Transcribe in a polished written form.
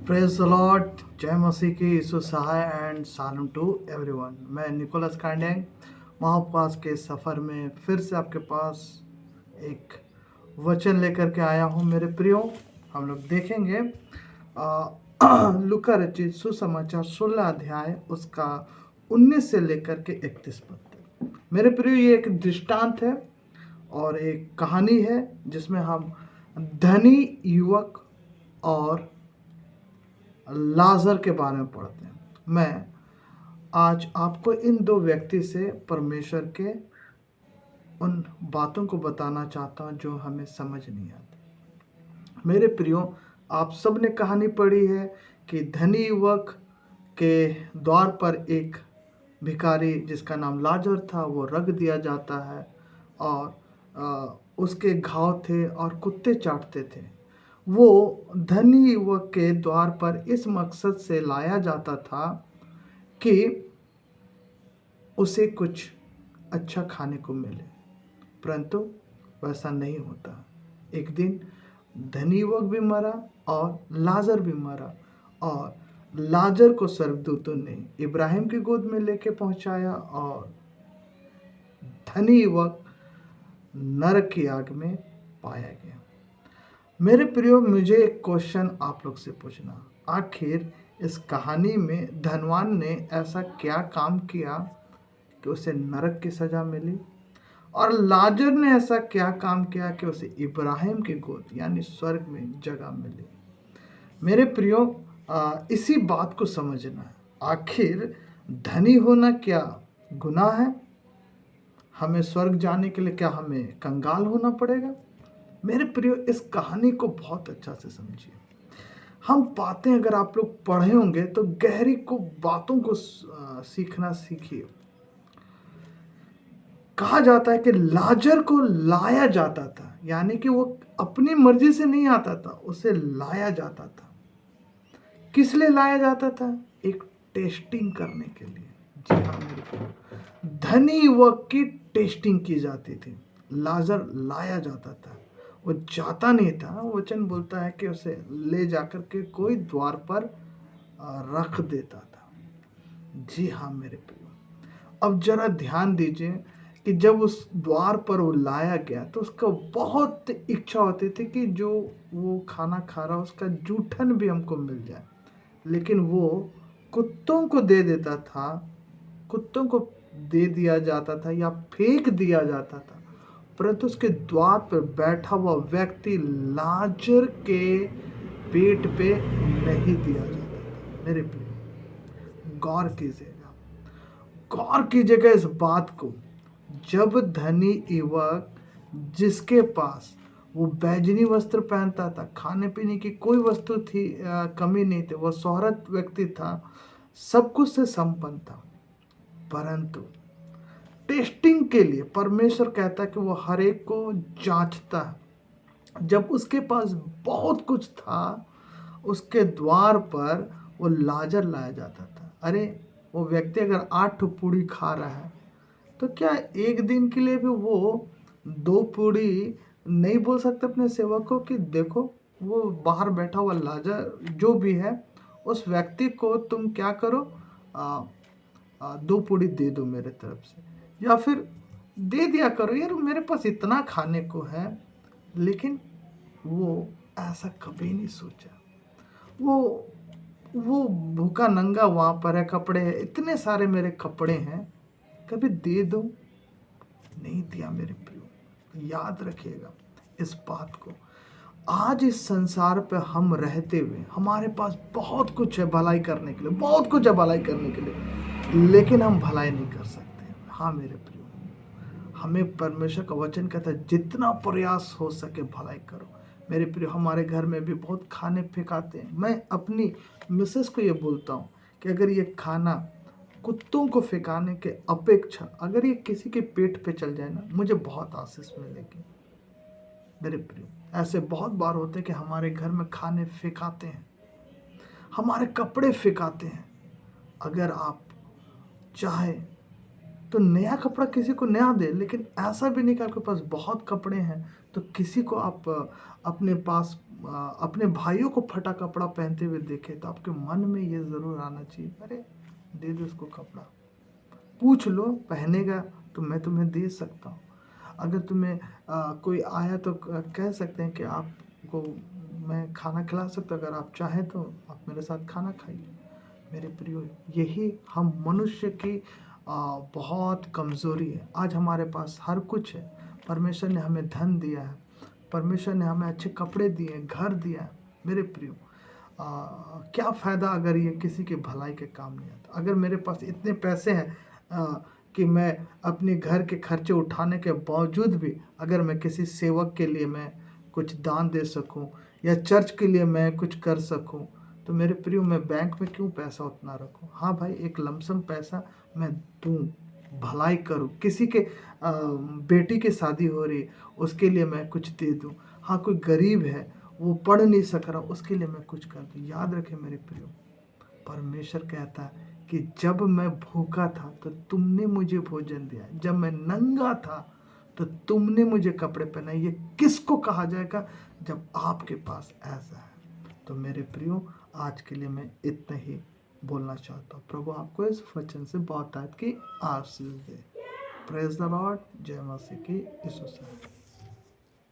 Praise the lord. जय मसीह की यीशु सहाय एंड सालम टू एवरीवन। मैं निकोलस कांडेंग महाउपवास के सफ़र में फिर से आपके पास एक वचन लेकर के आया हूँ। मेरे प्रियो, हम लोग देखेंगे लूका रचित सुसमाचार 16 अध्याय उसका 19 से लेकर के 31 पद तक। मेरे प्रियो, ये एक दृष्टांत है और एक कहानी है जिसमें हम धनी युवक और लाजर के बारे में पढ़ते हैं। मैं आज आपको इन दो व्यक्ति से परमेश्वर के उन बातों को बताना चाहता हूं जो हमें समझ नहीं आती। मेरे प्रियो, आप सब ने कहानी पढ़ी है कि धनी युवक के द्वार पर एक भिखारी जिसका नाम लाजर था वो रख दिया जाता है और उसके घाव थे और कुत्ते चाटते थे। वो धनी युवक के द्वार पर इस मकसद से लाया जाता था कि उसे कुछ अच्छा खाने को मिले, परंतु वैसा नहीं होता। एक दिन धनी युवक भी मरा और लाजर भी मरा, और लाजर को स्वर्गदूतों ने इब्राहिम की गोद में लेके पहुंचाया और धनी युवक नरक की आग में पाया गया। मेरे प्रियो, मुझे एक क्वेश्चन आप लोग से पूछना, आखिर इस कहानी में धनवान ने ऐसा क्या काम किया कि उसे नरक की सजा मिली, और लाजर ने ऐसा क्या काम किया कि उसे इब्राहिम की गोद यानी स्वर्ग में जगह मिली। मेरे प्रियो, इसी बात को समझना है। आखिर धनी होना क्या गुनाह है? हमें स्वर्ग जाने के लिए क्या हमें कंगाल होना पड़ेगा? मेरे प्रियो, इस कहानी को बहुत अच्छा से समझिए। हम बातें अगर आप लोग पढ़े होंगे तो गहरी को बातों को सीखना सीखिए। कहा जाता है कि लाजर को लाया जाता था, यानी कि वो अपनी मर्जी से नहीं आता था, उसे लाया जाता था। किस लिए लाया जाता था? एक टेस्टिंग करने के लिए। जी हाँ मेरे प्रियो, धनी युवक की टेस्टिंग की जाती थी। लाजर लाया जाता था, वो जाता नहीं था। वचन बोलता है कि उसे ले जाकर के कोई द्वार पर रख देता था। जी हाँ मेरे प्रियो, अब जरा ध्यान दीजिए कि जब उस द्वार पर वो लाया गया तो उसका बहुत इच्छा होती थी कि जो वो खाना खा रहा उसका जूठन भी हमको मिल जाए, लेकिन वो कुत्तों को दे देता था, कुत्तों को दे दिया जाता था या फेंक दिया जाता था। परंतु उसके द्वार पर बैठा हुआ व्यक्ति लाजर के पेट पे नहीं दिया जाता था। मेरे प्रिय, गौर कीजिएगा, गौर कीजिएगा इस बात को। जब धनी युवक जिसके पास वो बैजनी वस्त्र पहनता था, खाने पीने की कोई वस्तु थी कमी नहीं थी, वह शोहरत व्यक्ति था, सब कुछ से संपन्न था, परंतु टेस्टिंग के लिए परमेश्वर कहता है कि वो हर एक को जांचता है। जब उसके पास बहुत कुछ था, उसके द्वार पर वो लाजर लाया जाता था। अरे, वो व्यक्ति अगर 8 पूड़ी खा रहा है तो क्या एक दिन के लिए भी वो 2 पूड़ी नहीं बोल सकते अपने सेवक को कि देखो वो बाहर बैठा हुआ लाजर जो भी है, उस व्यक्ति को तुम क्या करो, 2 पूड़ी दे दो मेरे तरफ से, या फिर दे दिया करो, यार मेरे पास इतना खाने को है। लेकिन वो ऐसा कभी नहीं सोचा। वो भूखा नंगा वहाँ पर है, कपड़े हैं, इतने सारे मेरे कपड़े हैं, कभी दे दो, नहीं दिया। मेरे प्रियो, याद रखिएगा इस बात को। आज इस संसार पे हम रहते हुए हमारे पास बहुत कुछ है भलाई करने के लिए, बहुत कुछ है भलाई करने के लिए, लेकिन हम भलाई नहीं कर सकते। हाँ मेरे प्रियो, हमें परमेश्वर का वचन कहता है जितना प्रयास हो सके भलाई करो। मेरे प्रियो, हमारे घर में भी बहुत खाने फेंकाते हैं। मैं अपनी मिसेस को ये बोलता हूँ कि अगर ये खाना कुत्तों को फेंकाने के अपेक्षा अगर ये किसी के पेट पे चल जाए ना, मुझे बहुत आशीष मिलेगी। मेरे प्रियो, ऐसे बहुत बार होते हैं कि हमारे घर में खाने फेंकाते हैं, हमारे कपड़े फेंकाते हैं। अगर आप चाहे तो नया कपड़ा किसी को नया दे, लेकिन ऐसा भी नहीं कि आपके पास बहुत कपड़े हैं तो किसी को आप अपने पास अपने भाइयों को फटा कपड़ा पहनते हुए देखें तो आपके मन में ये ज़रूर आना चाहिए, अरे दे दो उसको कपड़ा, पूछ लो पहनेगा तो मैं तुम्हें दे सकता हूँ। अगर तुम्हें कोई आया तो कह सकते हैं कि आपको मैं खाना खिला सकता हूँ, अगर आप चाहें तो आप मेरे साथ खाना खाइए। मेरे प्रियो, यही हम मनुष्य की बहुत कमज़ोरी है। आज हमारे पास हर कुछ है, परमेश्वर ने हमें धन दिया है, परमेश्वर ने हमें अच्छे कपड़े दिए हैं, घर दिया है। मेरे प्रियो, क्या फ़ायदा अगर ये किसी की भलाई के काम नहीं आता। अगर मेरे पास इतने पैसे हैं कि मैं अपने घर के खर्चे उठाने के बावजूद भी अगर मैं किसी सेवक के लिए मैं कुछ दान दे सकूं या चर्च के लिए मैं कुछ कर सकूं, तो मेरे प्रियो मैं बैंक में क्यों पैसा उतना रखूं। हाँ भाई, एक लमसम पैसा मैं दूं, भलाई करूं, किसी के बेटी की शादी हो रही उसके लिए मैं कुछ दे दूं। हाँ, कोई गरीब है वो पढ़ नहीं सक रहा उसके लिए मैं कुछ कर दूं। याद रखें मेरे प्रियो, परमेश्वर कहता है कि जब मैं भूखा था तो तुमने मुझे भोजन दिया, जब मैं नंगा था तो तुमने मुझे कपड़े पहनाए। ये किसको कहा जाएगा जब आपके पास ऐसा है। तो मेरे प्रियो, आज के लिए मैं इतना ही बोलना चाहता हूँ। प्रभु आपको इस वचन से बहुत की आशीष दे। Praise the lord. जय मसीह की यीशु से।